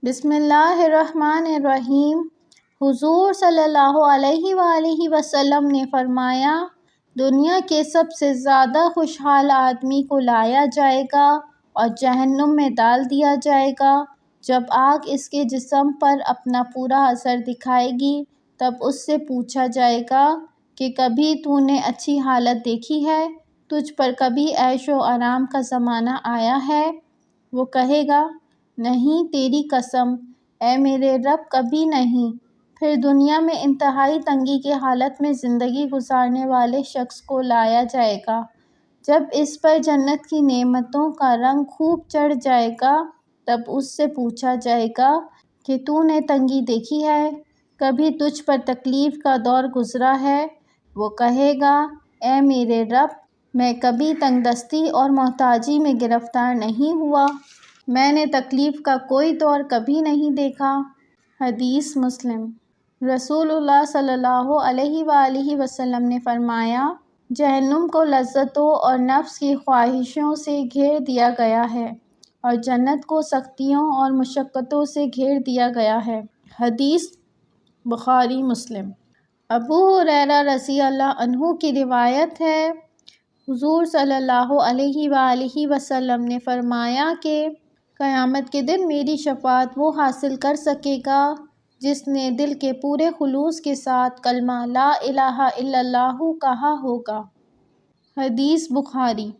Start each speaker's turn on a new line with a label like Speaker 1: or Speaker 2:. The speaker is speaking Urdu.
Speaker 1: بسم اللہ الرحمن الرحیم۔ حضور صلی اللہ علیہ وآلہ وسلم نے فرمایا، دنیا کے سب سے زیادہ خوشحال آدمی کو لایا جائے گا اور جہنم میں ڈال دیا جائے گا۔ جب آگ اس کے جسم پر اپنا پورا اثر دکھائے گی تب اس سے پوچھا جائے گا کہ کبھی تو نے اچھی حالت دیکھی ہے؟ تجھ پر کبھی عیش و آرام کا زمانہ آیا ہے؟ وہ کہے گا، نہیں تیری قسم اے میرے رب کبھی نہیں۔ پھر دنیا میں انتہائی تنگی کی حالت میں زندگی گزارنے والے شخص کو لایا جائے گا۔ جب اس پر جنت کی نعمتوں کا رنگ خوب چڑھ جائے گا تب اس سے پوچھا جائے گا کہ تو نے تنگی دیکھی ہے؟ کبھی تجھ پر تکلیف کا دور گزرا ہے؟ وہ کہے گا، اے میرے رب میں کبھی تنگ دستی اور محتاجی میں گرفتار نہیں ہوا۔ میں نے تکلیف کا کوئی دور کبھی نہیں دیکھا۔ حدیث مسلم۔ رسول اللہ صلی اللہ علیہ وآلہ وسلم نے فرمایا، جہنم کو لذتوں اور نفس کی خواہشوں سے گھیر دیا گیا ہے اور جنت کو سختیوں اور مشقتوں سے گھیر دیا گیا ہے۔ حدیث بخاری مسلم۔ ابو ہریرہ رضی اللہ عنہ کی روایت ہے، حضور صلی اللہ علیہ وآلہ وسلم نے فرمایا کہ قیامت کے دن میری شفاعت وہ حاصل کر سکے گا جس نے دل کے پورے خلوص کے ساتھ کلمہ لا الہ الا اللہ کہا ہوگا۔ حدیث بخاری۔